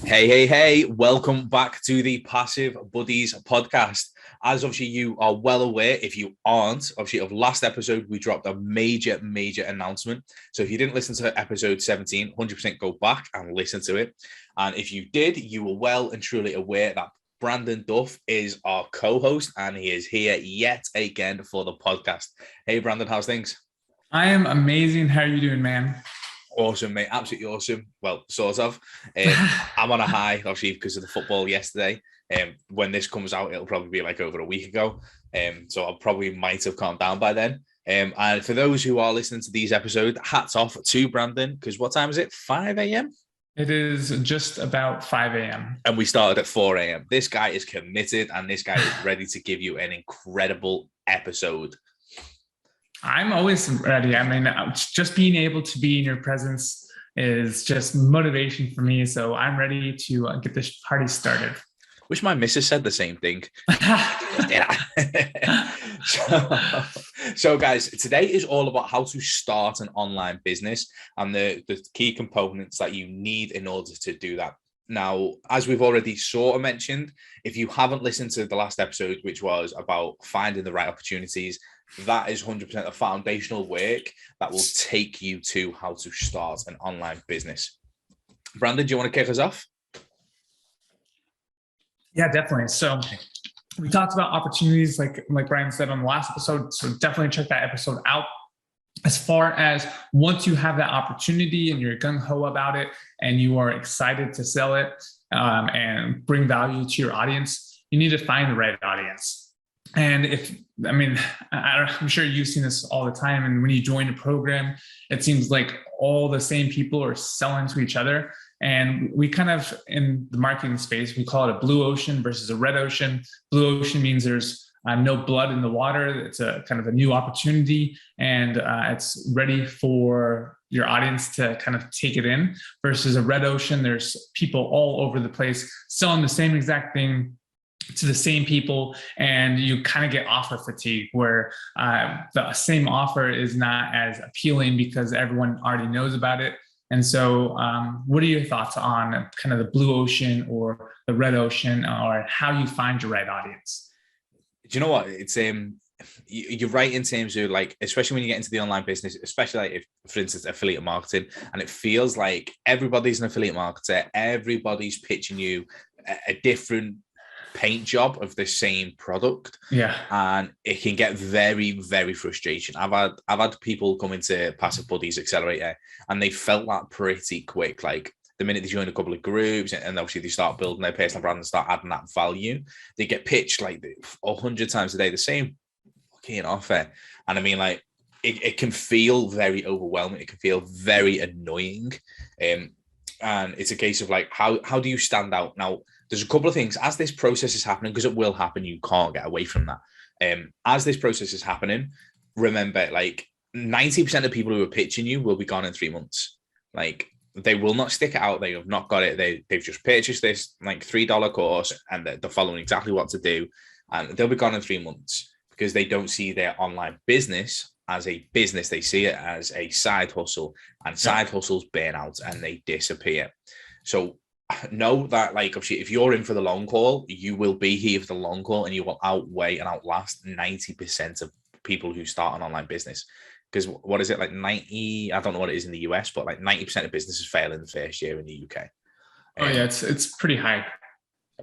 Hey, welcome back to the Passive Buddies podcast. As obviously you are well aware, if you aren't, obviously of last episode, we dropped a major announcement. So if you didn't listen to episode 17, 100% go back and listen to it. And if you did, you were well and truly aware that Brandon Duff is our co-host and he is here yet again for the podcast. Hey, Brandon, how's things? I am amazing. How are you doing, man? Awesome, mate. Absolutely awesome. Well, sort of. I'm on a high, obviously, because of the football yesterday. When this comes out, it'll probably be like over a week ago. So I probably might have calmed down by then. And for those who are listening to these episodes, hats off to Brandon, because what time is it? 5 a.m.? It is just about 5 a.m. And we started at 4 a.m. This guy is committed and this guy is ready to give you an incredible episode. I'm always ready. I mean, just being able to be in your presence is just motivation for me. So I'm ready to get this party started. Wish my missus said the same thing. So guys, today is all about how to start an online business and the key components that you need in order to do that. Now, as we've already sort of mentioned, if you haven't listened to the last episode, which was about finding the right opportunities, that is 100% a foundational work that will take you to how to start an online business. Brandon, do you want to kick us off? Yeah, definitely. So we talked about opportunities like Brian said on the last episode. So definitely check that episode out. As far as once you have that opportunity and you're gung-ho about it and you are excited to sell it and bring value to your audience, you need to find the right audience. And I'm sure you've seen this all the time. And when you join a program, it seems like all the same people are selling to each other. And we kind of, in the marketing space, we call it a blue ocean versus a red ocean. Blue ocean means there's no blood in the water. It's a kind of a new opportunity and it's ready for your audience to kind of take it in, versus a red ocean. There's people all over the place selling the same exact thing to the same people, and you kind of get offer fatigue where the same offer is not as appealing because everyone already knows about it. And so what are your thoughts on kind of the blue ocean or the red ocean, or how you find your right audience? Do you know what? It's you're right in terms of, like, especially when you get into the online business, especially like if, for instance, affiliate marketing, and it feels like everybody's an affiliate marketer, everybody's pitching you a different paint job of the same product. Yeah. And it can get very, very frustrating. I've had people come into Passive Buddies Accelerator and they felt that pretty quick. Like the minute they join a couple of groups and obviously they start building their personal brand and start adding that value, they get pitched like 100 times a day the same fucking offer. And I mean, like, it can feel very overwhelming. It can feel very annoying. And it's a case of like, how do you stand out? Now, there's a couple of things as this process is happening, because it will happen. You can't get away from that. As this process is happening, remember, like 90% of people who are pitching you will be gone in 3 months. Like, they will not stick it out. They have not got it. They've just purchased this like $3 course and they're following exactly what to do. And they'll be gone in 3 months because they don't see their online business as a business. They see it as a side hustle, and side hustles burn out and they disappear. So know that, like, obviously, if you're in for the long haul, you will be here for the long haul and you will outweigh and outlast 90% of people who start an online business. Because what is it, like 90? I don't know what it is in the US, but like 90% of businesses fail in the first year in the UK. Oh yeah, it's pretty high.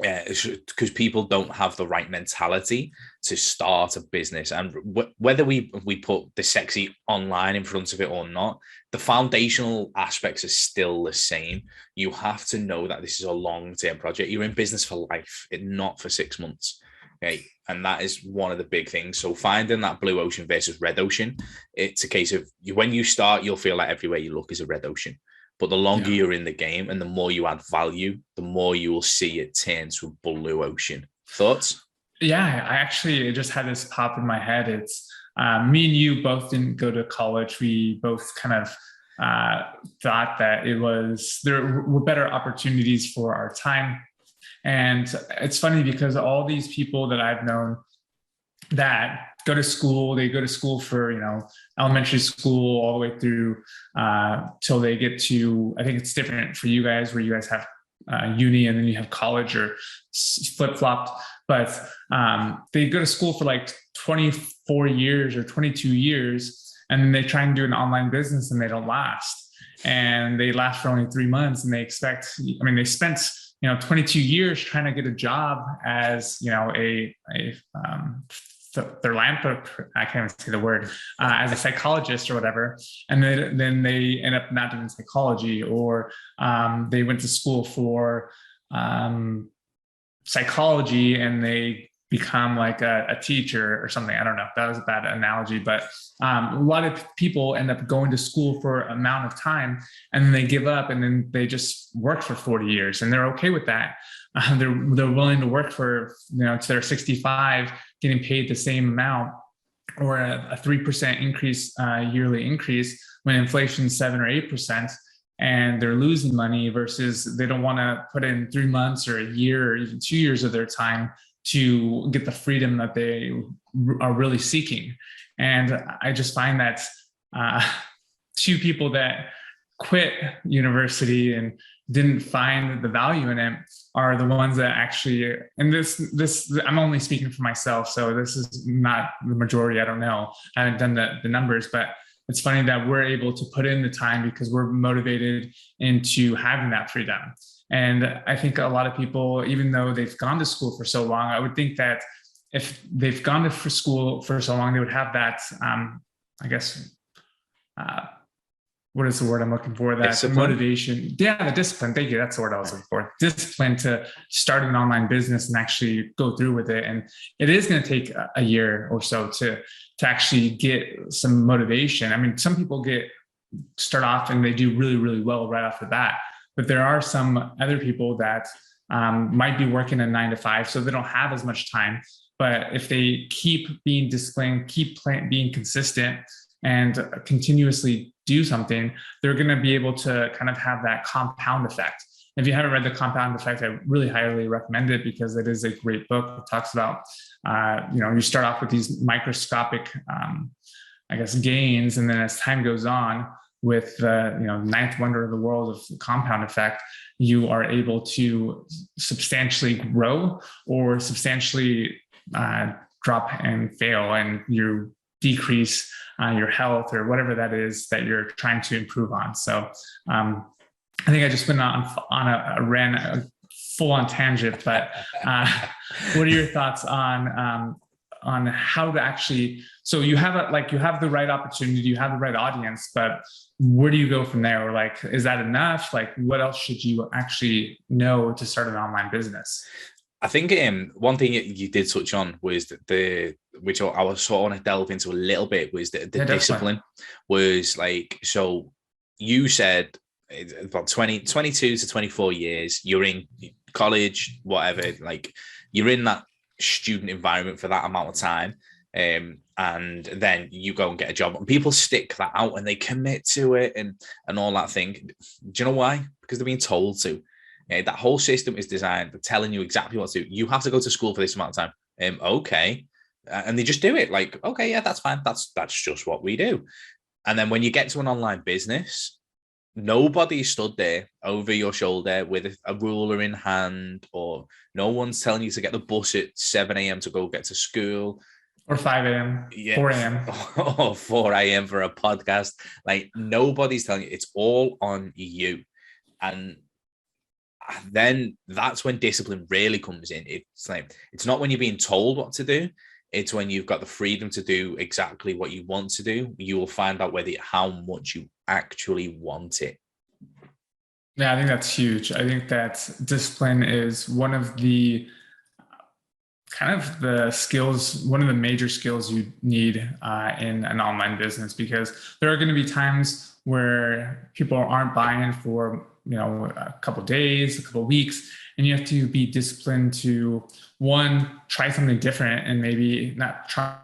Yeah, it's because people don't have the right mentality to start a business. And whether we put the sexy online in front of it or not, the foundational aspects are still the same. You have to know that this is a long-term project. You're in business for life, not for 6 months. Okay. And that is one of the big things. So finding that blue ocean versus red ocean, it's a case of when you start, you'll feel like everywhere you look is a red ocean. But the longer you're in the game and the more you add value, the more you will see it turn to a blue ocean. Thoughts? Yeah, I actually just had this pop in my head. It's me and you both didn't go to college. We both kind of thought that there were better opportunities for our time. And it's funny because all these people that I've known that go to school, they go to school for, elementary school all the way through till they get to, I think it's different for you guys where you guys have uni, and then you have college, or flip-flopped. But they go to school for like 24 years or 22 years, and then they try and do an online business and they don't last. And they last for only 3 months, and they spent 22 years trying to get a job as, I can't even say the word, as a psychologist or whatever. And then they end up not doing psychology, or they went to school for psychology and they become like a teacher or something. I don't know. That was a bad analogy, but a lot of people end up going to school for an amount of time, and then they give up, and then they just work for 40 years, and they're okay with that. They're willing to work for, till they're 65, getting paid the same amount, or a 3% increase, yearly increase, when inflation's 7 or 8%, and they're losing money, versus they don't want to put in 3 months or a year or even 2 years of their time to get the freedom that they are really seeking. And I just find that two people that quit university and didn't find the value in it are the ones that actually, and this I'm only speaking for myself, so this is not the majority. I don't know. I haven't done the numbers, but it's funny that we're able to put in the time because we're motivated into having that freedom. And I think a lot of people, even though they've gone to school for so long, I would think that if they've gone to school for so long, they would have that, what is the word I'm looking for? That discipline. Motivation. Yeah, the discipline. Thank you. That's the word I was looking for. Discipline to start an online business and actually go through with it. And it is going to take a year or so to actually get some motivation. I mean, some people start off and they do really, really well right off the bat. But there are some other people that might be working a 9 to 5, so they don't have as much time. But if they keep being disciplined, being consistent, and continuously do something, they're going to be able to kind of have that compound effect. If you haven't read The Compound Effect, I really highly recommend it, because it is a great book. It talks about, you start off with these microscopic, gains, and then as time goes on, with the ninth wonder of the world of the compound effect, you are able to substantially grow or substantially drop and fail, and you decrease your health or whatever that is that you're trying to improve on. So I think I just went ran a full-on tangent, but what are your thoughts on how to actually, so you have the right opportunity, you have the right audience, but where do you go from there? Or is that enough? What else should you actually know to start an online business? I think one thing you did touch on was which I was sort of want to delve into a little bit, was the discipline. Was so you said about 22 to 24 years, you're in college, whatever, you're in that student environment for that amount of time. And then you go and get a job, and people stick that out and they commit to it and all that thing. Do you know why? Because they're being told to. That whole system is designed for telling you exactly what to do. You have to go to school for this amount of time. Okay. And they just do it okay, yeah, that's fine. That's just what we do. And then when you get to an online business, nobody stood there over your shoulder with a ruler in hand, or no one's telling you to get the bus at 7 a.m. to go get to school. Or 5 a.m., 4 a.m. Or 4 a.m. for a podcast. Nobody's telling you. It's all on you. And then that's when discipline really comes in. It's not when you're being told what to do. It's when you've got the freedom to do exactly what you want to do. You will find out how much you actually want it. Yeah, I think that's huge. I think that discipline is one of the one of the major skills you need in an online business, because there are going to be times where people aren't buying for a couple of days, a couple of weeks, and you have to be disciplined to, one, try something different and maybe not try,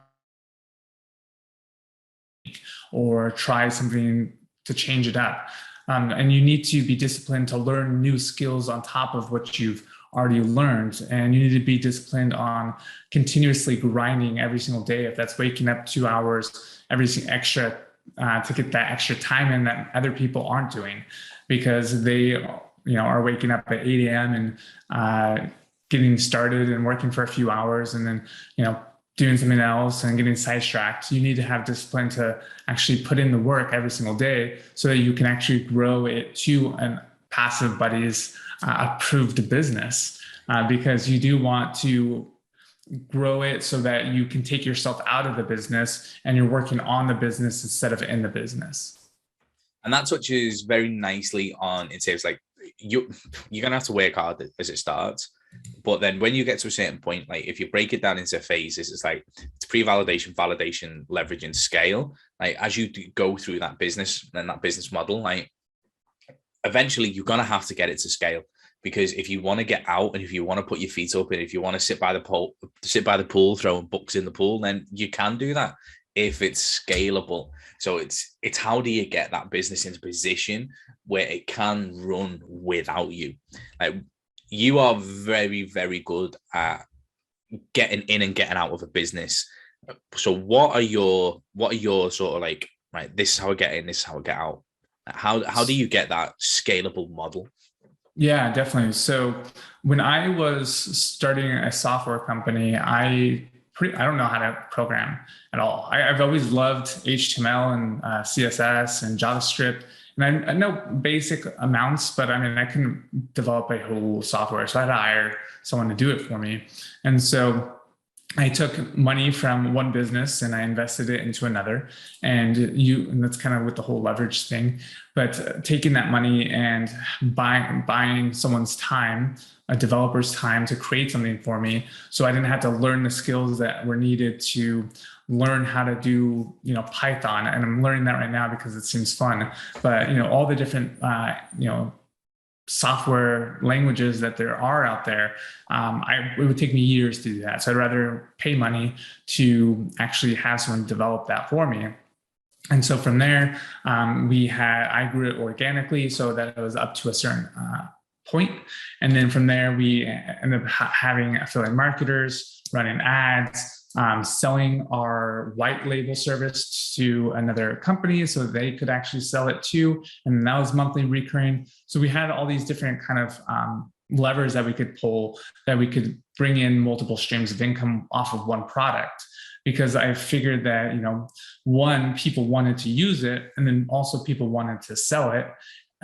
or try something to change it up. And you need to be disciplined to learn new skills on top of what you've already learned. And you need to be disciplined on continuously grinding every single day. If that's waking up 2 hours, everything extra to get that extra time in that other people aren't doing, because they are waking up at 8 a.m. and getting started and working for a few hours, and then, doing something else and getting sidetracked. You need to have discipline to actually put in the work every single day so that you can actually grow it to a passive buddies approved business, because you do want to grow it so that you can take yourself out of the business and you're working on the business instead of in the business. And that touches very nicely on, it says like you're gonna have to work hard as it starts, but then when you get to a certain point, like if you break it down into phases, it's like it's pre-validation, validation, leverage, and scale. Like as you go through that business and that business model, like eventually you're gonna have to get it to scale, because if you want to get out and if you want to put your feet up and if you want to sit by the pool throwing books in the pool, then you can do that if it's scalable. So it's how do you get that business into position where it can run without you? Like you are very, very good at getting in and getting out of a business. So what are your sort of like, right, this is how I get in, this is how I get out. How do you get that scalable model? Yeah, definitely. So when I was starting a software company, I don't know how to program at all. I've always loved HTML and CSS and JavaScript. And I know basic amounts, but I mean, I can develop a whole software. So I had to hire someone to do it for me. And so I took money from one business and I invested it into another. And that's kind of with the whole leverage thing. But taking that money and buying someone's time, a developer's time to create something for me, so I didn't have to learn the skills that were needed to learn how to do, Python. And I'm learning that right now because it seems fun. But, all the different, software languages that there are out there, it would take me years to do that. So I'd rather pay money to actually have someone develop that for me. And so from there, I grew it organically so that it was up to a certain point. And then from there, we ended up having affiliate marketers, running ads, selling our white label service to another company so they could actually sell it too. And that was monthly recurring. So we had all these different kind of levers that we could pull, that we could bring in multiple streams of income off of one product. Because I figured that, one, people wanted to use it, and then also people wanted to sell it.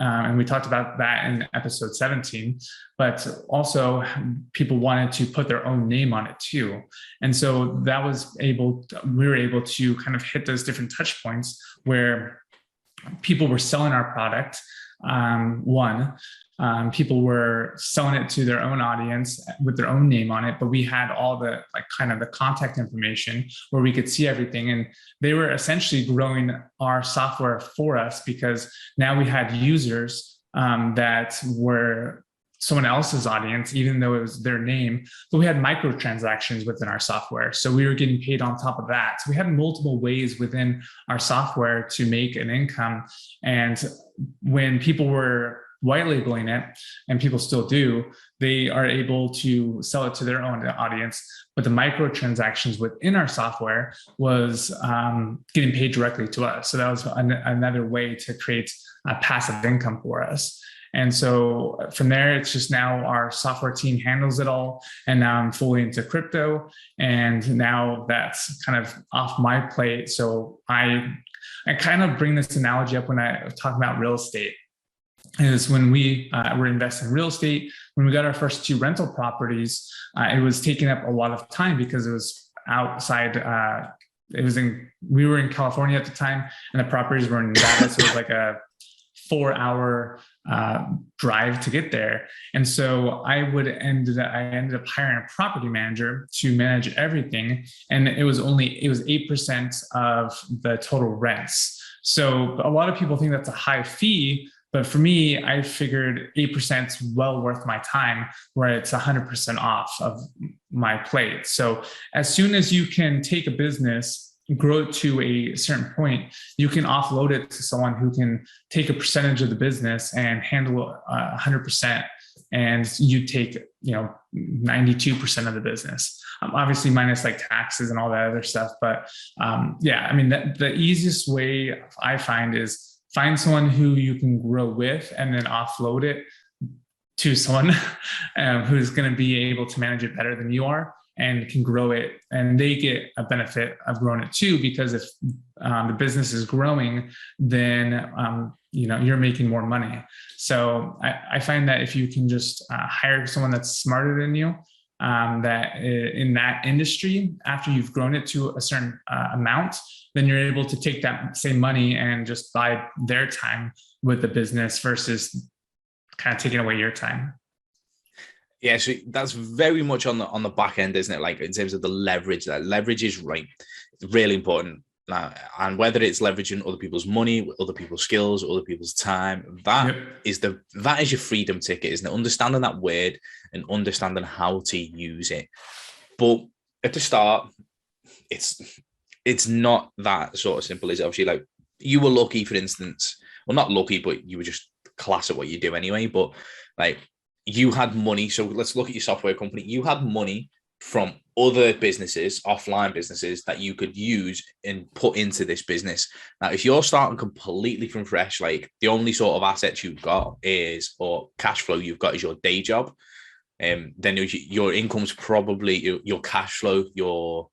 And we talked about that in episode 17, but also people wanted to put their own name on it too. And so we were able to kind of hit those different touch points where people were selling our product. People were selling it to their own audience with their own name on it, but we had all the kind of the contact information where we could see everything. And they were essentially growing our software for us, because now we had users that were someone else's audience, even though it was their name, but we had microtransactions within our software. So we were getting paid on top of that. So we had multiple ways within our software to make an income. And when people were white labeling it, and people still do, they are able to sell it to their own audience. But the microtransactions within our software was getting paid directly to us. So that was another way to create a passive income for us. And so from there, it's just now our software team handles it all. And now I'm fully into crypto. And now that's kind of off my plate. So I kind of bring this analogy up when I talk about real estate. Is when we were investing in real estate, when we got our first 2 rental properties, it was taking up a lot of time because it was outside. We were in California at the time, and the properties were in Nevada. So it was like a 4-hour drive to get there. And so I ended up hiring a property manager to manage everything. And it was 8% of the total rents. So a lot of people think that's a high fee. But for me, I figured 8% is well worth my time, where it's 100% off of my plate. So as soon as you can take a business, grow it to a certain point, you can offload it to someone who can take a percentage of the business and handle 100%. And you take, 92% of the business, obviously minus like taxes and all that other stuff. But the easiest way I find is find someone who you can grow with and then offload it to someone who's going to be able to manage it better than you are and can grow it, and they get a benefit of growing it too, because if the business is growing, then you're making more money. So I find that if you can just hire someone that's smarter than you, that in that industry, after you've grown it to a certain amount, then you're able to take that same money and just buy their time with the business versus kind of taking away your time. Yeah, so that's very much on the back end, isn't it? Like in terms of the leverage, that leverage is really important. Now, and whether it's leveraging other people's money, other people's skills, other people's time, that is your freedom ticket, isn't it? Understanding that word and understanding how to use it. But at the start, it's not that sort of simple, is it? Obviously, like you were lucky, for instance. Well, not lucky, but you were just class at what you do anyway. But like you had money. So let's look at your software company. You had money from other businesses, offline businesses, that you could use and put into this business. Now, if you're starting completely from fresh, like the only sort of assets you've got or cash flow you've got is your day job, then your income's probably your cash flow, your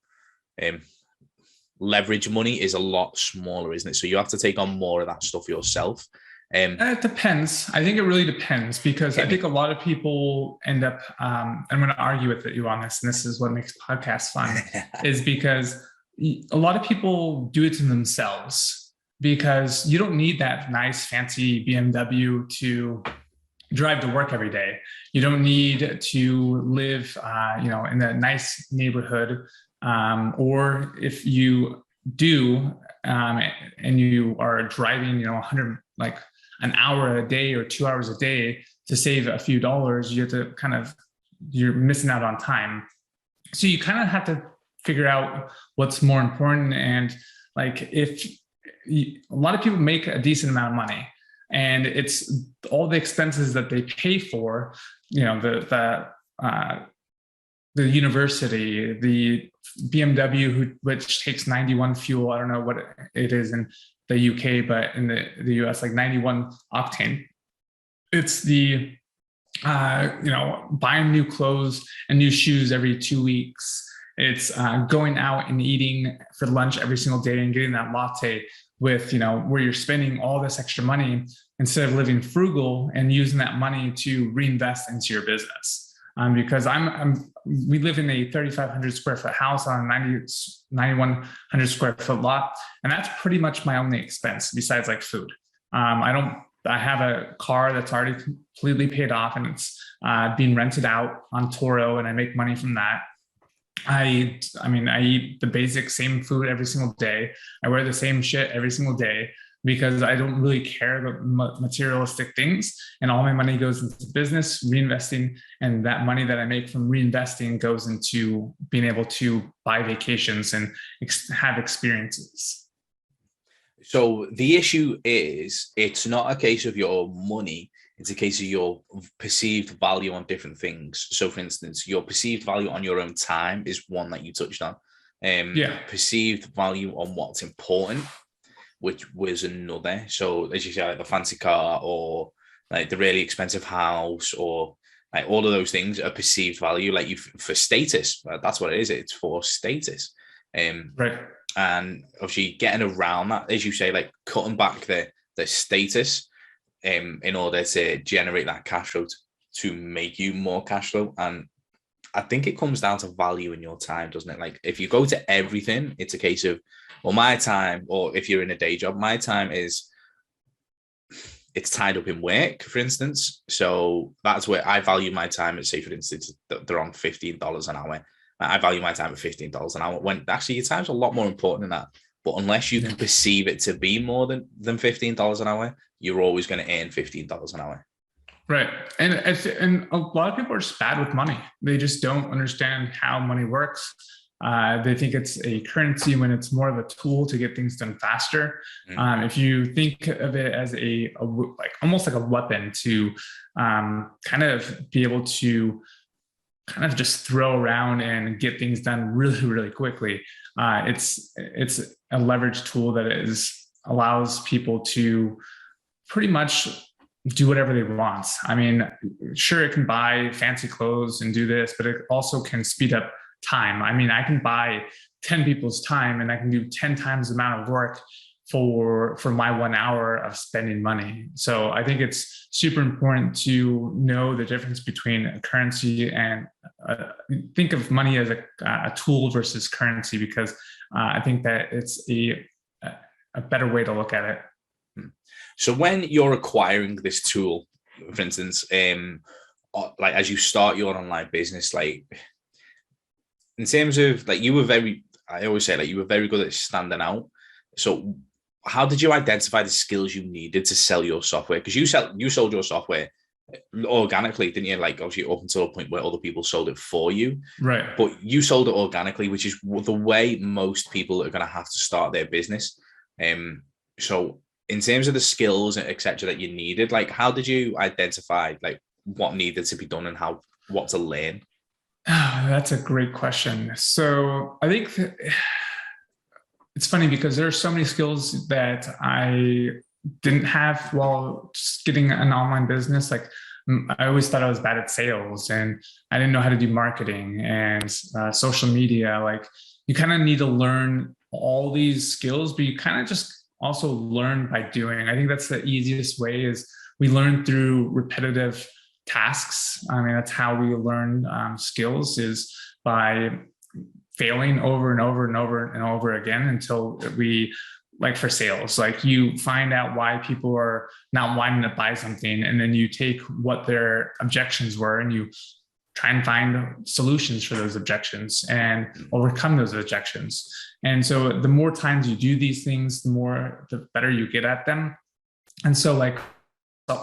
leverage money is a lot smaller, isn't it? So you have to take on more of that stuff yourself. It depends. I think it really depends, because I think a lot of people end up, I'm going to argue with you on this, and this is what makes podcasts fun, is because a lot of people do it to themselves, because you don't need that nice fancy BMW to drive to work every day. You don't need to live, in a nice neighborhood, or if you do, and you are driving, 100, like an hour a day or 2 hours a day to save a few dollars, you have to you're missing out on time. So you kind of have to figure out what's more important. And like, a lot of people make a decent amount of money, and it's all the expenses that they pay for, the university, the BMW, which takes 91 fuel. I don't know what it is in the UK, but in the US, like 91 octane. It's the, buying new clothes and new shoes every 2 weeks. It's going out and eating for lunch every single day and getting that latte with, where you're spending all this extra money instead of living frugal and using that money to reinvest into your business. Because we live in a 3,500 square foot house on a 9,100 square foot lot. And that's pretty much my only expense besides like food. I have a car that's already completely paid off, and it's being rented out on Toro, and I make money from that. I eat the basic same food every single day. I wear the same shit every single day, because I don't really care about materialistic things, and all my money goes into business, reinvesting, and that money that I make from reinvesting goes into being able to buy vacations and have experiences. So the issue is, it's not a case of your money, it's a case of your perceived value on different things. So for instance, your perceived value on your own time is one that you touched on. Perceived value on what's important, which was another. So as you say, like the fancy car, or like the really expensive house, or like all of those things are perceived value, like for status. That's what it is. It's for status. Right. And obviously getting around that, as you say, like cutting back the status in order to generate that cash flow to make you more cash flow. And I think it comes down to value in your time, doesn't it? Like if you go to everything, it's a case of, well, my time, or if you're in a day job, my time it's tied up in work, for instance. So that's where I value my time. Say, for instance, they're on $15 an hour. I value my time at $15 an hour, when actually your time's a lot more important than that. But unless you can perceive it to be more than $15 an hour, you're always going to earn $15 an hour. Right. And a lot of people are just bad with money. They just don't understand how money works. They think it's a currency when it's more of a tool to get things done faster. If you think of it as almost like a weapon to kind of be able to kind of just throw around and get things done really, really quickly, it's a leverage tool that allows people to pretty much do whatever they want. I mean, sure, it can buy fancy clothes and do this, but it also can speed up time. I mean, I can buy 10 people's time and I can do 10 times the amount of work for my 1 hour of spending money. So I think it's super important to know the difference between a currency and think of money as a tool versus currency, because I think that it's a better way to look at it. So when you're acquiring this tool, for instance, like as you start your online business, like in terms of like I always say like you were very good at standing out. So how did you identify the skills you needed to sell your software? Because you sold your software organically, didn't you? Like obviously up until a point where other people sold it for you, right? But you sold it organically, which is the way most people are going to have to start their business. So in terms of the skills, etc., that you needed, like how did you identify like what needed to be done and what to learn? That's a great question. So I think it's funny because there are so many skills that I didn't have while just getting an online business. Like I always thought I was bad at sales and I didn't know how to do marketing and social media. Like you kind of need to learn all these skills, but you kind of just also learn by doing. I think that's the easiest way is we learn through repetitive tasks. I mean, that's how we learn skills, is by failing over and over and over and over again until we, like for sales, like you find out why people are not wanting to buy something. And then you take what their objections were and you try and find solutions for those objections and overcome those objections. And so the more times you do these things, the better you get at them. And so like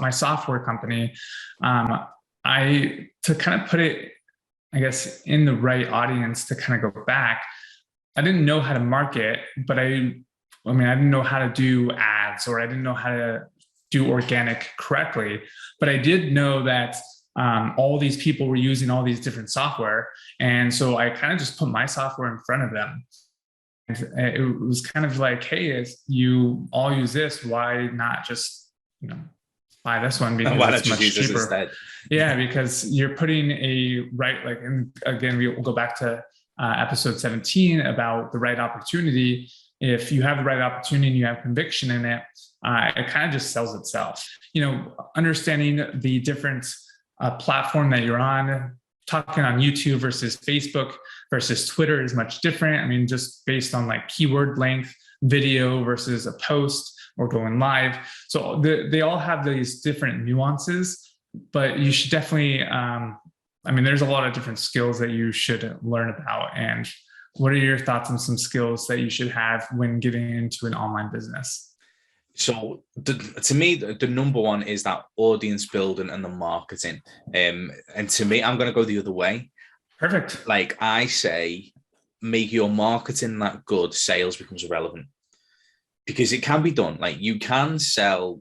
my software company, to kind of put it, I guess, in the right audience to kind of go back, I didn't know how to market, but I didn't know how to do ads, or I didn't know how to do organic correctly, but I did know that all these people were using all these different software. And so I kind of just put my software in front of them. And it was kind of like, hey, if you all use this, why not just, buy this one, because it's much cheaper. Yeah, because you're putting and again, we will go back to episode 17 about the right opportunity. If you have the right opportunity and you have conviction in it, it kind of just sells itself. Understanding the different platform that you're on, talking on YouTube versus Facebook versus Twitter is much different. I mean, just based on like keyword length, video versus a post or going live. So they all have these different nuances, but you should definitely, there's a lot of different skills that you should learn about. And what are your thoughts on some skills that you should have when getting into an online business? So to me, the number one is that audience building and the marketing. And to me, I'm going to go the other way. Perfect. Like I say, make your marketing that good, sales becomes irrelevant. Because it can be done. Like you can sell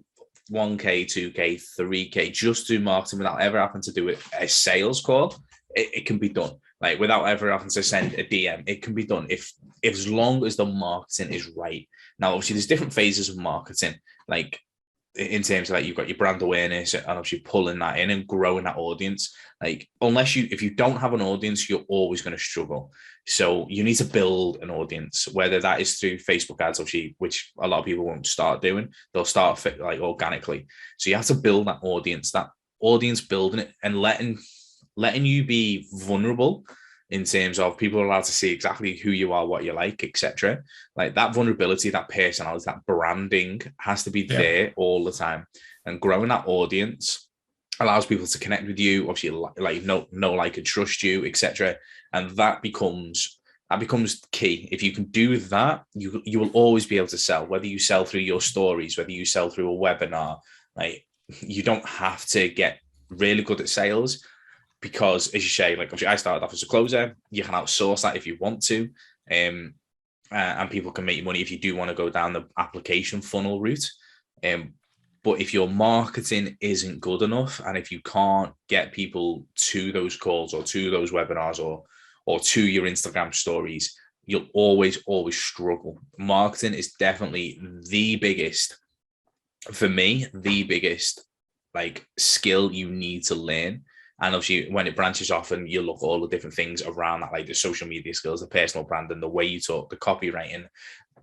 1K, 2K, 3K just through marketing without ever having to do a sales call. It can be done. Like without ever having to send a DM, it can be done if as long as the marketing is right. Now, obviously, there's different phases of marketing. Like in terms of like you've got your brand awareness and obviously pulling that in and growing that audience. Like if you don't have an audience, you're always going to struggle. So you need to build an audience, whether that is through Facebook ads, obviously, which a lot of people won't start doing. They'll start like organically. So you have to build that audience building it and letting you be vulnerable in terms of people are allowed to see exactly who you are, what you like, etc. Like that vulnerability, that personality, that branding has to be there all the time. And growing that audience allows people to connect with you, obviously, like know, like, and trust you, etc. And that becomes key. If you can do that, you will always be able to sell, whether you sell through your stories, whether you sell through a webinar. Like you don't have to get really good at sales. Because as you say, like obviously I started off as a closer, you can outsource that if you want to. And people can make you money if you do want to go down the application funnel route. But if your marketing isn't good enough, and if you can't get people to those calls or to those webinars or to your Instagram stories, you'll always struggle. Marketing is definitely the biggest like skill you need to learn. And obviously, when it branches off and you look at all the different things around that, like the social media skills, the personal branding, the way you talk, the copywriting,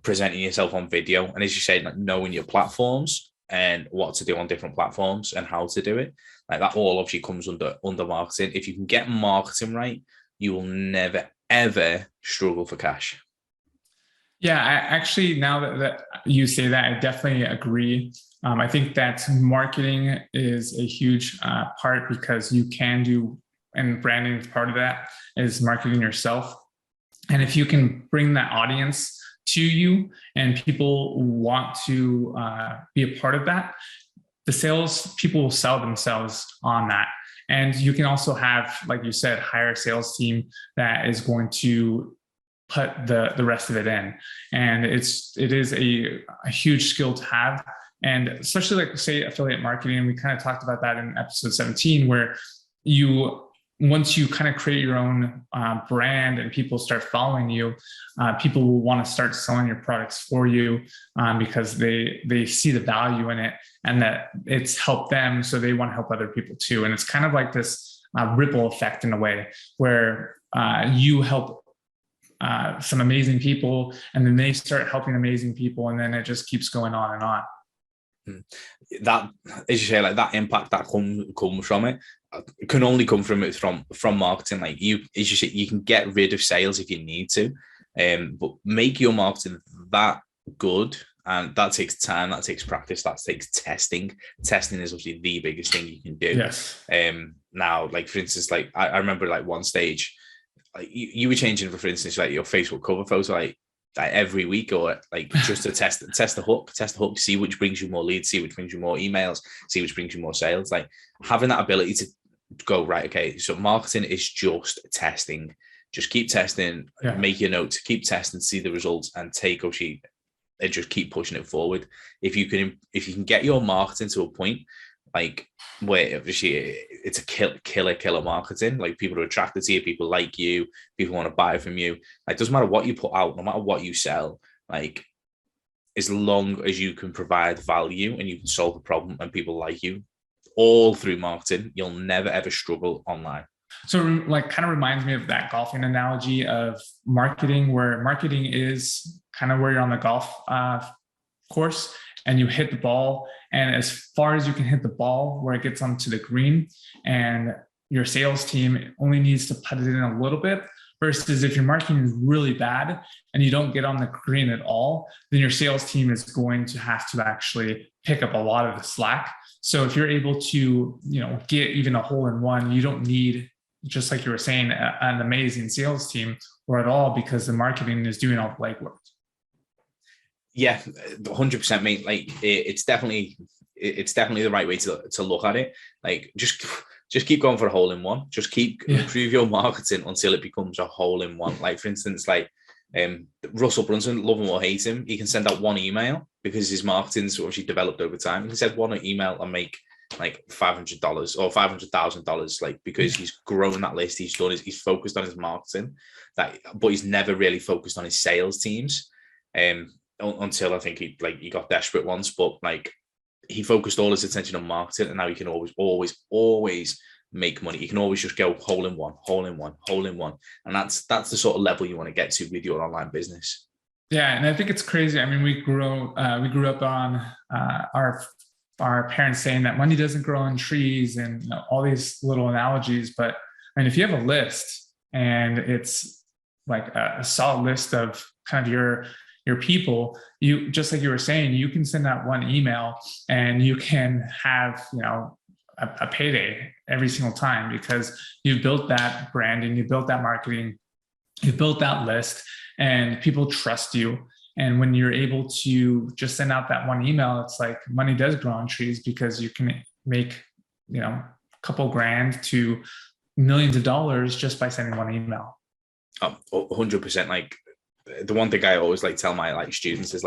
presenting yourself on video, and as you say, like knowing your platforms and what to do on different platforms and how to do it, like that all obviously comes under marketing. If you can get marketing right, you will never ever struggle for cash. Yeah, actually, now that you say that, I definitely agree. I think that marketing is a huge part, because you can do, and branding is part of that, is marketing yourself. And if you can bring that audience to you and people want to be a part of that, the sales people will sell themselves on that. And you can also have, like you said, hire a sales team that is going to put the rest of it in. And it is a huge skill to have. And especially, like, say, affiliate marketing, we kind of talked about that in episode 17, where once you kind of create your own brand and people start following you, people will want to start selling your products for you, because they see the value in it and that it's helped them. So they want to help other people too. And it's kind of like this ripple effect in a way, where you help some amazing people, and then they start helping amazing people, and then it just keeps going on and on. That, as you say, like that impact that comes from it can only come from marketing. Like you, as you say, you can get rid of sales if you need to, but make your marketing that good, and that takes time, that takes practice, that takes testing. Testing is obviously the biggest thing you can do. Yes. Now, like for instance, like I remember like one stage, like you were changing, for instance, like your Facebook cover photo, like every week, or like just to test the hook, see which brings you more leads, see which brings you more emails, see which brings you more sales. Like having that ability to go, right, okay, so marketing is just testing. Just keep testing, make your notes, keep testing, see the results, and take a sheet and just keep pushing it forward. If you can get your marketing to a point like where obviously it's a killer marketing, like people are attracted to you, people like you, people want to buy from you. Like, it doesn't matter what you put out, no matter what you sell, like as long as you can provide value and you can solve a problem and people like you, all through marketing, you'll never ever struggle online. So, like, kind of reminds me of that golfing analogy of marketing, where marketing is kind of where you're on the golf course and you hit the ball, and as far as you can hit the ball where it gets onto the green, and your sales team only needs to put it in a little bit. Versus if your marketing is really bad and you don't get on the green at all, then your sales team is going to have to actually pick up a lot of the slack. So if you're able to, get even a hole in one, you don't need, just like you were saying, an amazing sales team or at all, because the marketing is doing all the legwork. Yeah, 100%, mate. Like it's definitely the right way to look at it. Like just keep going for a hole in one. Just keep improve your marketing until it becomes a hole in one. Like for instance, like Russell Brunson, love him or hate him, he can send out one email because his marketing's actually developed over time. He can send one email and make like $500 or $500,000, like because he's grown that list. He's focused on his marketing, but he's never really focused on his sales teams. Until I think he got desperate once, but like he focused all his attention on marketing, and now he can always make money. You can always just go hole in one, and that's the sort of level you want to get to with your online business. Yeah, and I think it's crazy. I mean, we grew up on our parents saying that money doesn't grow on trees, and all these little analogies. But I mean, if you have a list and it's like a solid list of kind of your people, you, just like you were saying, you can send out one email and you can have, a payday every single time, because you've built that branding, you built that marketing, you built that list, and people trust you. And when you're able to just send out that one email, it's like money does grow on trees, because you can make, a couple grand to millions of dollars just by sending one email. 100%. Like, the one thing I always tell my students is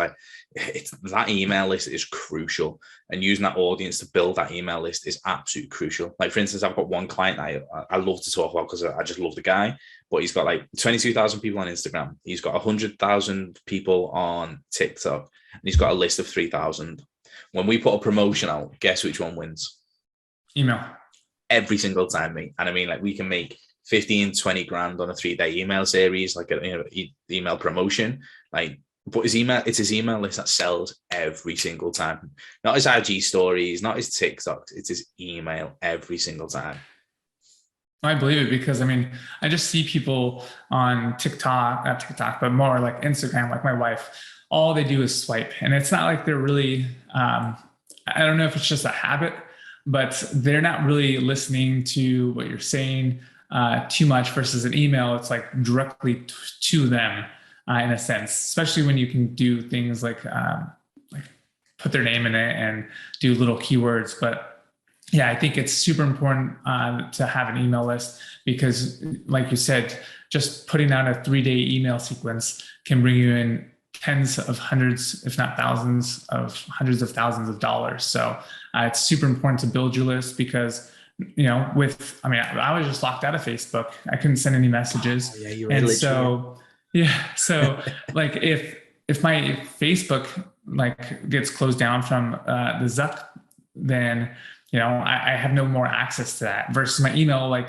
it's that email list is crucial, and using that audience to build that email list is absolutely crucial. Like for instance, I've got one client I love to talk about because I just love the guy, but he's got 22,000 people on Instagram. He's got 100,000 people on TikTok, and he's got a list of 3,000. When we put a promotion out, guess which one wins? Email. Every single time, mate. And I mean, like, we can make 15, 20 grand on a 3-day email series, like a email promotion. Like, but it's his email list that sells every single time. Not his IG stories, not his TikToks, it's his email every single time. I believe it because I mean, I just see people on TikTok, not TikTok, but more like Instagram, like my wife, all they do is swipe. And it's not like they're really, I don't know if it's just a habit, but they're not really listening to what you're saying too much versus an email. It's like directly to them in a sense, especially when you can do things like put their name in it and do little keywords. But yeah, I think it's super important to have an email list because, like you said, just putting out a 3-day email sequence can bring you in tens of hundreds, if not thousands of hundreds of thousands of dollars. So it's super important to build your list because, you know, I was just locked out of Facebook. I couldn't send any messages. Oh, yeah, you're and so, yeah. So like if my Facebook like gets closed down from the Zuck, then, you know, I have no more access to that versus my email. Like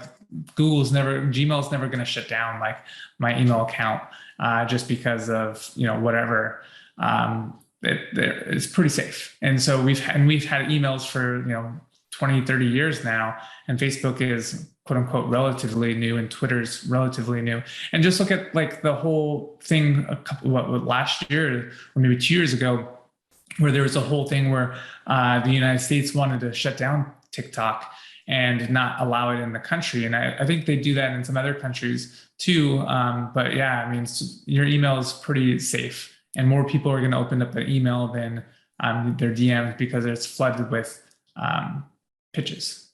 Gmail's never going to shut down like my email account just because of, you know, whatever. It's pretty safe. And so we've had emails for, you know, 20, 30 years now, and Facebook is quote unquote relatively new and Twitter's relatively new. And just look at like the whole thing last year or maybe 2 years ago, where there was a whole thing where the United States wanted to shut down TikTok and not allow it in the country. And I think they do that in some other countries too. But yeah, I mean, your email is pretty safe and more people are going to open up their email than their DMs because it's flooded with pitches.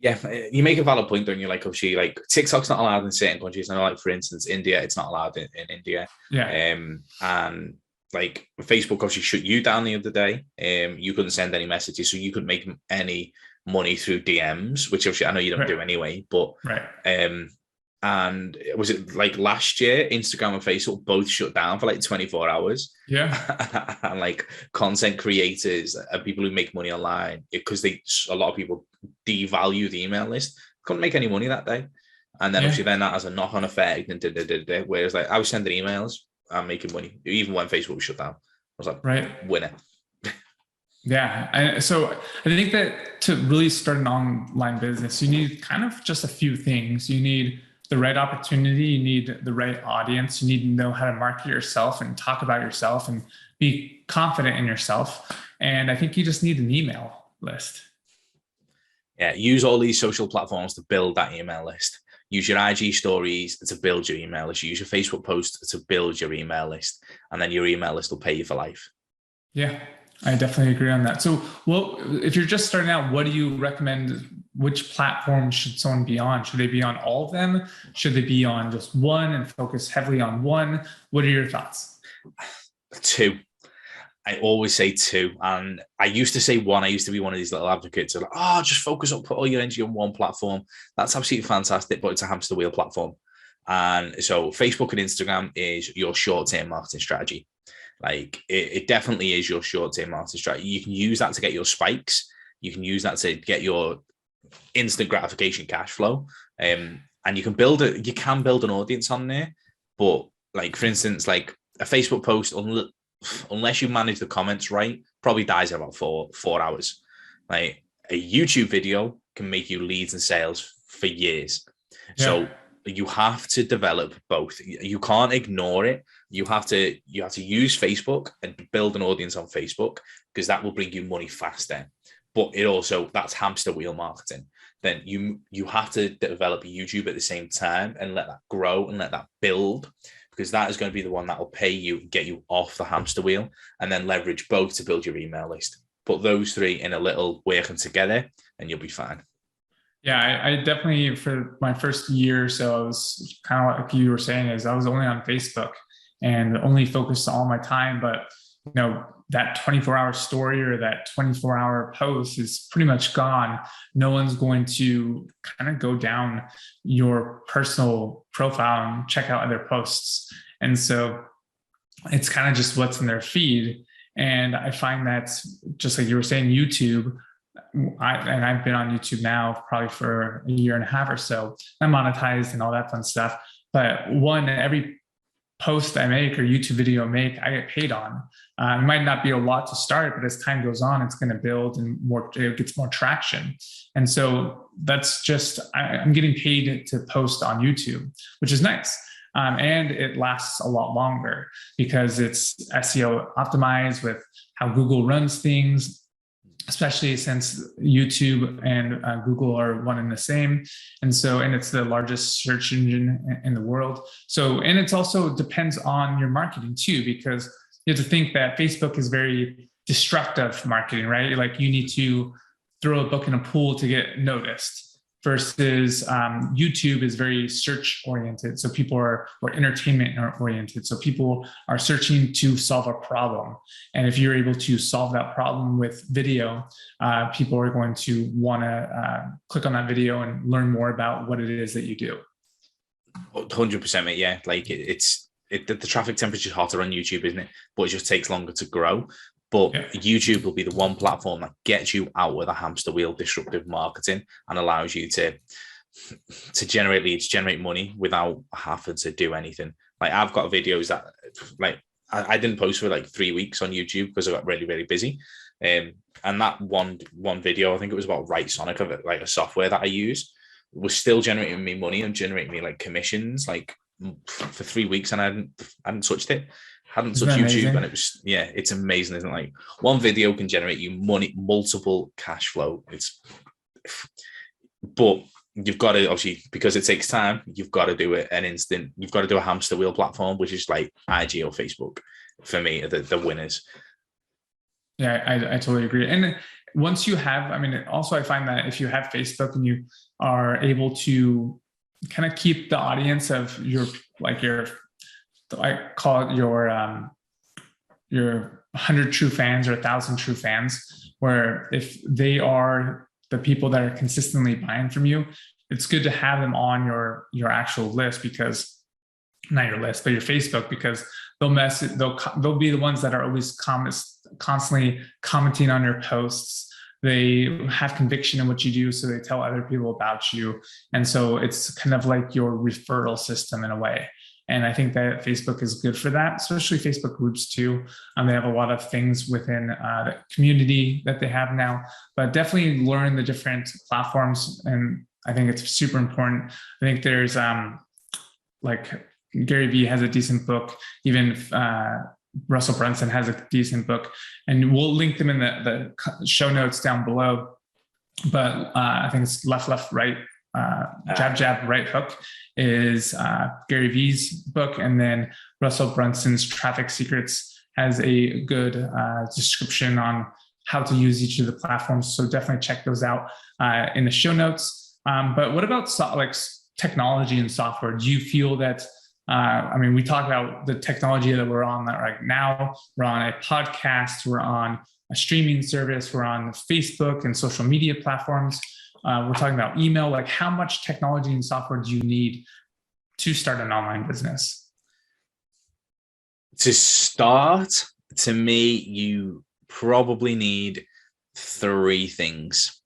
Yeah, you make a valid point, don't you? Like, obviously, like TikTok's not allowed in certain countries. I know, like for instance, India, it's not allowed in India. Yeah. And like Facebook obviously shut you down the other day. You couldn't send any messages, so you couldn't make any money through DMs, which obviously I know you don't do anyway. But and was it like last year, Instagram and Facebook both shut down for like 24 hours? Yeah. And like content creators and people who make money online, because a lot of people devalue the email list, couldn't make any money that day. And then obviously then that has a knock-on effect. And whereas like I was sending emails, I'm making money, even when Facebook was shut down. I was like, winner. Yeah. So I think that to really start an online business, you need kind of just a few things. You need the right opportunity, you need the right audience, you need to know how to market yourself and talk about yourself and be confident in yourself. And I think you just need an email list. Yeah, use all these social platforms to build that email list. Use your IG stories to build your email list. Use your Facebook posts to build your email list. And then your email list will pay you for life. Yeah, I definitely agree on that. So, well, if you're just starting out, what do you recommend? Which platform should someone be on? Should they be on all of them? Should they be on just one and focus heavily on one? What are your thoughts? 2. I always say 2. And I used to say 1. I used to be one of these little advocates of like, just focus up, put all your energy on one platform. That's absolutely fantastic, but it's a hamster wheel platform. And so Facebook and Instagram is your short-term marketing strategy. Like it definitely is your short-term marketing strategy. You can use that to get your spikes. You can use that to get your instant gratification cash flow. And you can build an audience on there. But like, for instance, like a Facebook post, unless you manage the comments right, probably dies in about 4 hours. Like a YouTube video can make you leads and sales for years. Yeah. So you have to develop both. You can't ignore it. You have to use Facebook and build an audience on Facebook because that will bring you money faster. But that's hamster wheel marketing. Then you have to develop YouTube at the same time and let that grow and let that build, because that is going to be the one that will pay you, get you off the hamster wheel, and then leverage both to build your email list. Put those 3 in a little working together and you'll be fine. Yeah, I definitely, for my first year or so, I was kind of like you were saying, is I was only on Facebook and only focused all my time. But, you know, that 24-hour story or that 24-hour post is pretty much gone. No one's going to kind of go down your personal profile and check out other posts. And so it's kind of just what's in their feed. And I find that, just like you were saying, YouTube, I've been on YouTube now probably for a year and a half or so. I'm monetized and all that fun stuff. But every post I make or YouTube video I make, I get paid on. It might not be a lot to start, but as time goes on, it's going to build and it gets more traction. And so that's just, I'm getting paid to post on YouTube, which is nice. And it lasts a lot longer because it's SEO optimized with how Google runs things, especially since YouTube and Google are one and the same. And it's the largest search engine in the world. So, and it's also depends on your marketing too, because you have to think that Facebook is very destructive marketing, right? Like you need to throw a book in a pool to get noticed versus YouTube is very search oriented. So people or entertainment oriented. So people are searching to solve a problem. And if you're able to solve that problem with video, people are going to want to click on that video and learn more about what it is that you do. 100%, mate. Yeah. Like the traffic temperature is hotter on YouTube, isn't it? But it just takes longer to grow. But yeah, YouTube will be the one platform that gets you out with a hamster wheel disruptive marketing and allows you to generate leads, generate money without having to do anything. Like I've got videos that like I didn't post for like 3 weeks on YouTube because I got really, really busy. And that one video, I think it was about Right Sonic, of it, like a software that I use, was still generating me money and generating me like commissions like for 3 weeks, and I hadn't touched it. Hadn't touched YouTube, amazing? And it was, yeah, it's amazing, isn't it? Like one video can generate you money, multiple cash flow. But you've got to, obviously, because it takes time, you've got to do it an instant. You've got to do a hamster wheel platform, which is like IG or Facebook. For me, the winners. Yeah, I totally agree. And once you have, also I find that if you have Facebook and you are able to kind of keep the audience of I call it your 100 true fans or 1,000 true fans, where if they are the people that are consistently buying from you, it's good to have them on your actual list, because not your list, but your Facebook, because they'll be the ones that are always constantly commenting on your posts. They have conviction in what you do, so they tell other people about you. And so it's kind of like your referral system in a way. And I think that Facebook is good for that, especially Facebook groups too. They have a lot of things within the community that they have now, but definitely learn the different platforms. And I think it's super important. I think there's like Gary Vee has a decent book, even Russell Brunson has a decent book, and we'll link them in the show notes down below. But I think it's left, right, jab, right hook is Gary Vee's book. And then Russell Brunson's Traffic Secrets has a good description on how to use each of the platforms. So definitely check those out in the show notes. But what about technology and software? Do you feel that, we talk about the technology that we're on right now. We're on a podcast, we're on a streaming service, we're on Facebook and social media platforms. We're talking about email. Like, how much technology and software do you need to start an online business? To start, to me, you probably need 3 things.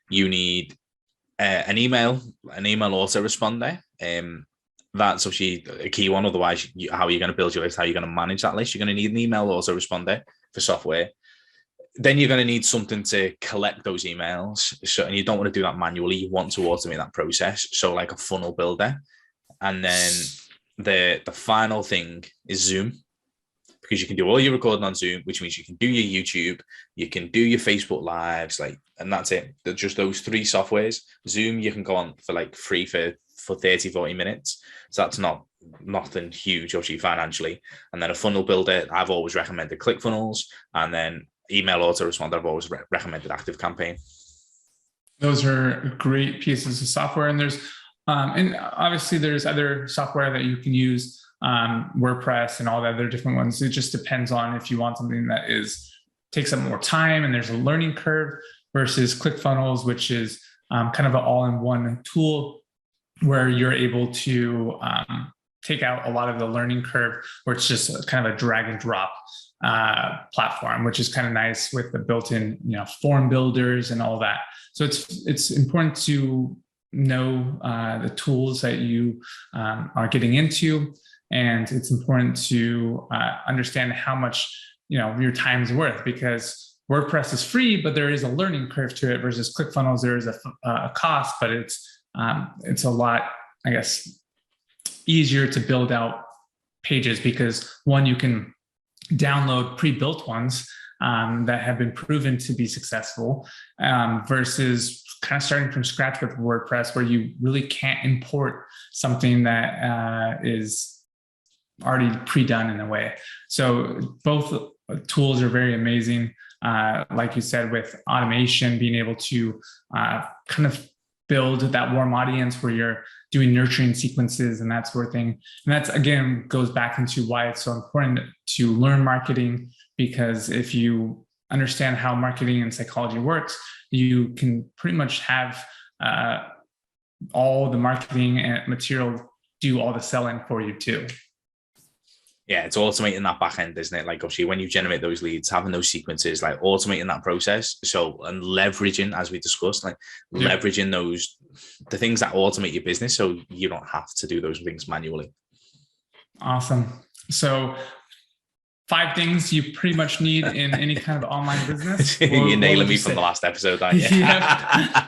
You need an email autoresponder. That's obviously a key one. Otherwise, how are you going to build your list? How are you going to manage that list? You're going to need an email autoresponder for software. Then you're going to need something to collect those emails. So, and you don't want to do that manually. You want to automate that process. So like a funnel builder. And then the final thing is Zoom, because you can do all your recording on Zoom, which means you can do your YouTube, you can do your Facebook lives, and that's it. They're just those 3 softwares. Zoom, you can go on for like free for 30, 40 minutes. So that's nothing huge, obviously, financially. And then a funnel builder, I've always recommended ClickFunnels, and then email autoresponder, I've always recommended ActiveCampaign. Those are great pieces of software. And there's, and obviously there's other software that you can use, WordPress and all the other different ones. It just depends on if you want something that takes up more time and there's a learning curve, versus ClickFunnels, which is kind of an all-in-one tool where you're able to take out a lot of the learning curve, where it's just kind of a drag and drop platform, which is kind of nice with the built-in, form builders and all that. So it's important to know the tools that you are getting into, and it's important to understand how much your time is worth, because WordPress is free, but there is a learning curve to it, versus ClickFunnels, there is a cost, but it's a lot, I guess, easier to build out pages, because one, you can download pre-built ones that have been proven to be successful, versus kind of starting from scratch with WordPress, where you really can't import something that is already pre-done in a way. So both tools are very amazing. Like you said, with automation, being able to kind of build that warm audience where you're doing nurturing sequences and that sort of thing. And that's, again, goes back into why it's so important to learn marketing, because if you understand how marketing and psychology works, you can pretty much have all the marketing and material do all the selling for you too. Yeah, it's automating that back end, isn't it? Like, obviously, when you generate those leads, having those sequences, like automating that process. So, and leveraging, as we discussed, like leveraging the things that automate your business, so you don't have to do those things manually. Awesome. So 5 things you pretty much need in any kind of online business. You're nailing me from the last episode, aren't you? Yeah.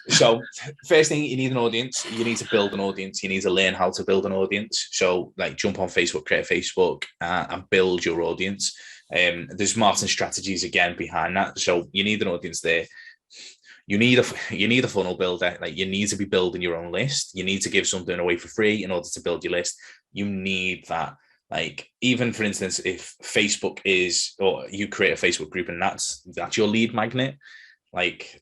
So first thing, you need an audience. You need to build an audience. You need to learn how to build an audience. So like jump on Facebook, create a Facebook and build your audience. There's marketing strategies again behind that. So you need an audience there. You need a funnel builder. Like, you need to be building your own list. You need to give something away for free in order to build your list. You need that. Like, even for instance, if Facebook is, or you create a Facebook group and that's your lead magnet, like,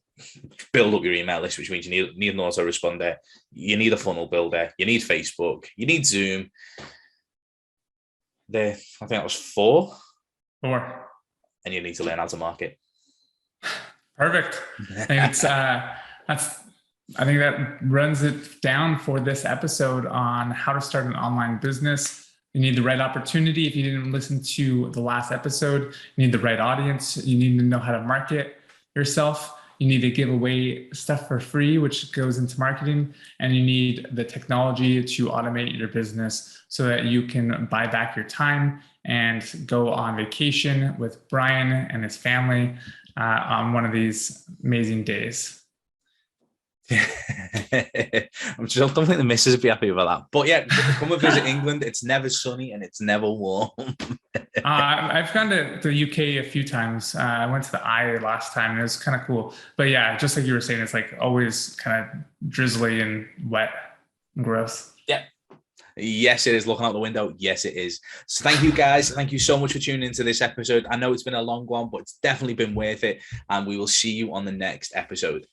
build up your email list, which means you need an autoresponder. You need a funnel builder. You need Facebook. You need Zoom. I think that was 4. And you need to learn how to market. Perfect. And it's I think that runs it down for this episode on how to start an online business. You need the right opportunity. If you didn't listen to the last episode, you need the right audience. You need to know how to market yourself. You need to give away stuff for free, which goes into marketing. And you need the technology to automate your business so that you can buy back your time and go on vacation with Brian and his family on one of these amazing days. I don't think the missus would be happy about that. But yeah, come and visit England. It's never sunny and it's never warm. I've gone to the UK a few times. I went to the Eye last time. And it was kind of cool. But yeah, just like you were saying, it's like always kind of drizzly and wet and gross. Yeah. Yes, it is. Looking out the window. Yes, it is. So thank you, guys. Thank you so much for tuning into this episode. I know it's been a long one, but it's definitely been worth it. And we will see you on the next episode.